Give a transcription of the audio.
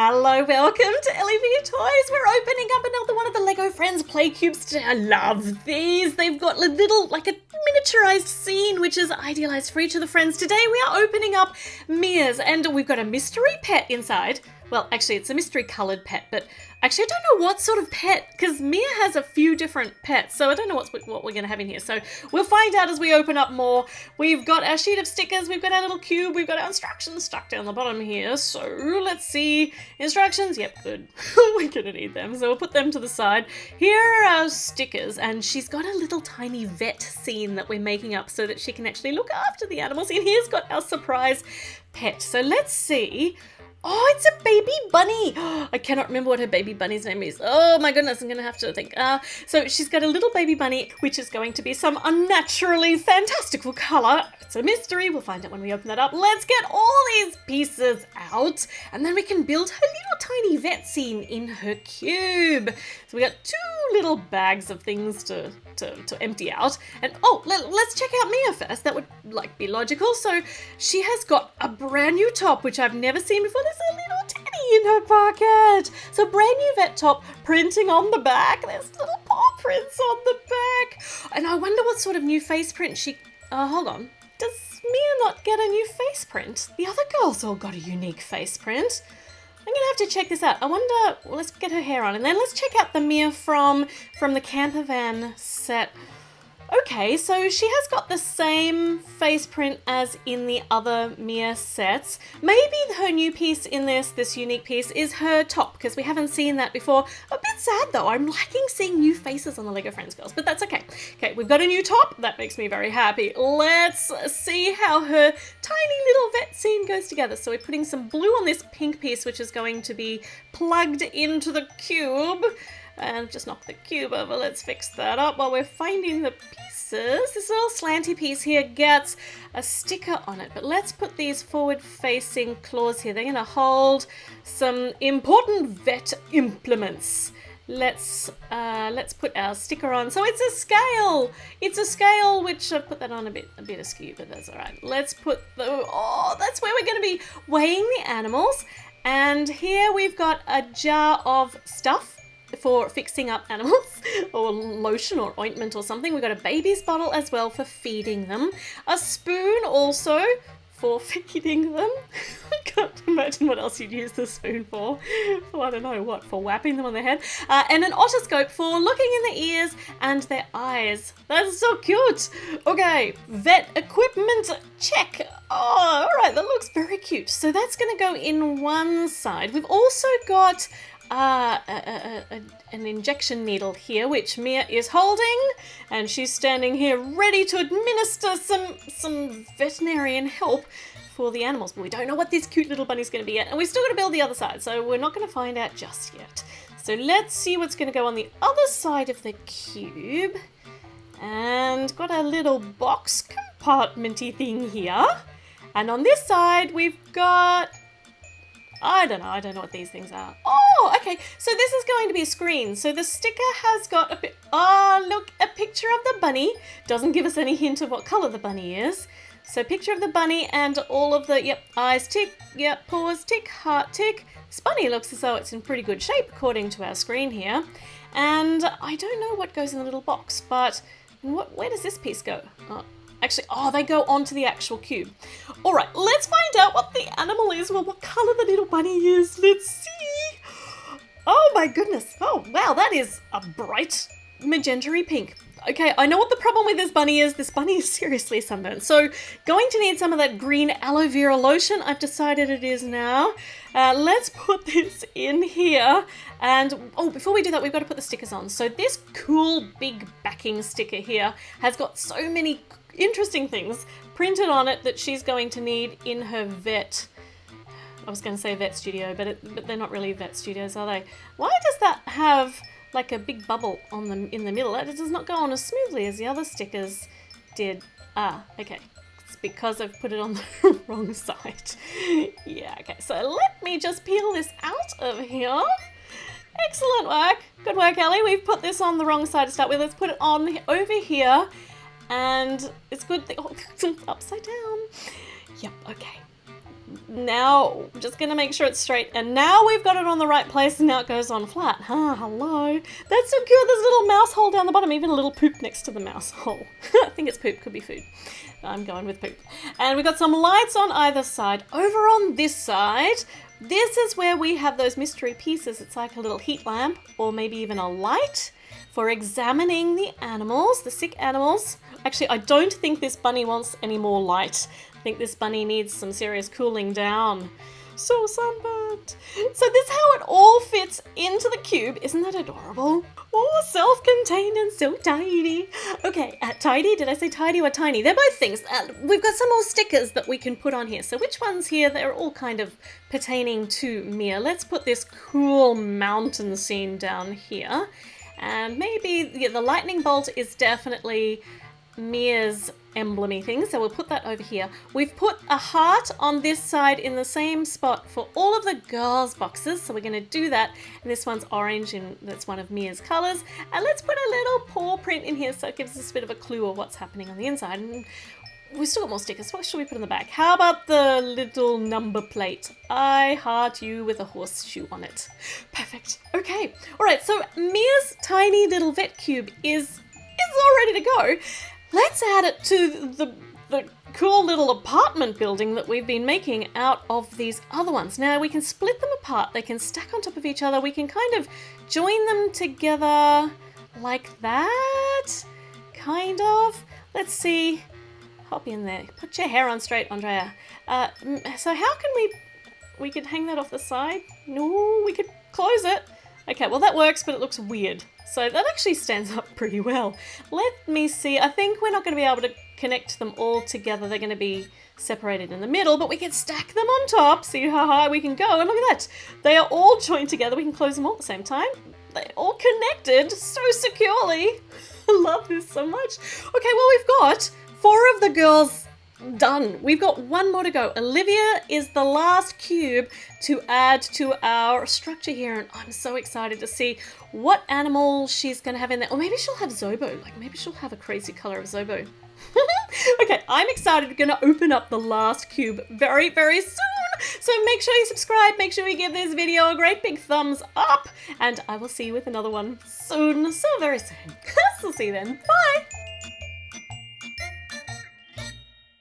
Hello, welcome to LEV Toys. We're opening up another one of the Lego Friends Play Cubes today. I love these. They've got a little, like a miniaturized scene, which is idealized for each of the friends. Today we are opening up Mia's, and we've got a mystery pet inside. Well, actually, it's a mystery colored pet, but actually, I don't know what sort of pet, because Mia has a few different pets, so I don't know what we're going to have in here. So we'll find out as we open up more. We've got our sheet of stickers, we've got our little cube, we've got our instructions stuck down the bottom here. So let's see. Instructions, yep, good. We're going to need them, so we'll put them to the side. Here are our stickers, and she's got a little tiny vet scene that we're making up so that she can actually look after the animals. And here's got our surprise pet. So let's see. Oh, it's a baby bunny. I cannot remember what her baby bunny's name is. Oh my goodness, I'm going to have to think. So she's got a little baby bunny, which is going to be some unnaturally fantastical color. It's a mystery. We'll find out when we open that up. Let's get all these pieces out, and then we can build her little tiny vet scene in her cube. So we got two little bags of things to empty out. And oh, let's check out Mia first. That would be logical. So she has got a brand new top, which I've never seen before. There's a little teddy in her pocket. So brand new vet top printing on the back. There's little paw prints on the back. And I wonder what sort of new face print she... hold on. Does Mia not get a new face print? The other girls all got a unique face print. I'm going to have to check this out. I wonder... Well, let's get her hair on. And then let's check out the Mia from the camper van set. Okay, so she has got the same face print as in the other Mia sets. Maybe her new piece in this unique piece is her top, because we haven't seen that before. A bit sad though, I'm liking seeing new faces on the Lego Friends girls, but that's okay. Okay, we've got a new top, that makes me very happy. Let's see how her tiny little vet scene goes together. So we're putting some blue on this pink piece, which is going to be plugged into the cube. And just knock the cube over. Let's fix that up while we're finding the pieces. This little slanty piece here gets a sticker on it, but let's put these forward-facing claws here. They're going to hold some important vet implements. Let's put our sticker on. So it's a scale. It's a scale, which I've put that on a bit askew, but that's all right. Let's put that's where we're going to be weighing the animals. And here we've got a jar of stuff for fixing up animals, or lotion or ointment or something. We've got a baby's bottle as well for feeding them. A spoon also for feeding them. I can't imagine what else you'd use the spoon for. Well, I don't know what, for whapping them on the head. And an otoscope for looking in the ears and their eyes. That's so cute. Okay, vet equipment check. Oh, all right, that looks very cute. So that's going to go in one side. We've also got an injection needle here, which Mia is holding, and she's standing here ready to administer some veterinarian help for the animals. But we don't know what this cute little bunny's going to be yet, and we've still got to build the other side, so we're not going to find out just yet. So let's see what's going to go on the other side of the cube. And got a little box compartmenty thing here, and on this side we've got... I don't know what these things are. Oh, okay. So this is going to be a screen. So the sticker has got a picture of the bunny. Doesn't give us any hint of what color the bunny is. So picture of the bunny and all of the, eyes tick, paws tick, heart tick. This bunny looks as though it's in pretty good shape according to our screen here. And I don't know what goes in the little box, but where does this piece go? Actually, they go onto the actual cube. All right, let's find out what the animal is. Well, what color the little bunny is. Let's see. Oh my goodness. Oh, wow, that is a bright magenta-y pink. Okay, I know what the problem with this bunny is. This bunny is seriously sunburned. So going to need some of that green aloe vera lotion. I've decided it is now. Let's put this in here. And, before we do that, we've got to put the stickers on. So this cool big backing sticker here has got so many interesting things printed on it that she's going to need in her vet. I was going to say vet studio, but they're not really vet studios, are they? Why does that have like a big bubble in the middle? It does not go on as smoothly as the other stickers did. Okay. It's because I've put it on the wrong side. Yeah, okay. So let me just peel this out of here. Excellent work. Good work, Ellie. We've put this on the wrong side to start with. Let's put it on over here. And it's good. Upside down. Yep, okay. Now, just gonna make sure it's straight. And now we've got it on the right place, and now it goes on flat. Hello. That's so cute. There's a little mouse hole down the bottom, even a little poop next to the mouse hole. I think it's poop, could be food. I'm going with poop. And we've got some lights on either side. Over on this side, this is where we have those mystery pieces. It's like a little heat lamp, or maybe even a light for examining the animals, the sick animals. Actually, I don't think this bunny wants any more light. I think this bunny needs some serious cooling down. So sunburned. So this is how it all fits into the cube. Isn't that adorable? Oh, self-contained and so tidy. Okay, tidy? Did I say tidy or tiny? They're both things. We've got some more stickers that we can put on here. So which ones here? They're all kind of pertaining to Mia. Let's put this cool mountain scene down here. And maybe the lightning bolt is definitely Mia's emblemy thing, so we'll put that over here. We've put a heart on this side in the same spot for all of the girls' boxes, so we're going to do that. And this one's orange, and that's one of Mia's colours. And let's put a little paw print in here so it gives us a bit of a clue of what's happening on the inside. And we've still got more stickers. What should we put in the back? How about the little number plate? I heart you with a horseshoe on it. Perfect. Okay. All right. So Mia's tiny little vet cube is all ready to go. Let's add it to the cool little apartment building that we've been making out of these other ones. Now we can split them apart. They can stack on top of each other. We can kind of join them together like that. Kind of. Let's see. Hop in there. Put your hair on straight, Andrea. So how can we could hang that off the side? No, we could close it. Okay, well that works, but it looks weird. So that actually stands up pretty well. Let me see. I think we're not going to be able to connect them all together. They're going to be separated in the middle, but we can stack them on top. See how high we can go. And look at that. They are all joined together. We can close them all at the same time. They're all connected so securely. I love this so much. Okay, well, we've got 4 of the girls done. We've got 1 more to go. Olivia is the last cube to add to our structure here, and I'm so excited to see what animal she's going to have in there. Or maybe she'll have Zobo. Like, maybe she'll have a crazy color of Zobo. Okay, I'm excited. We're going to open up the last cube very, very soon. So make sure you subscribe. Make sure you give this video a great big thumbs up. And I will see you with another one soon. So very soon. So see you then. Bye.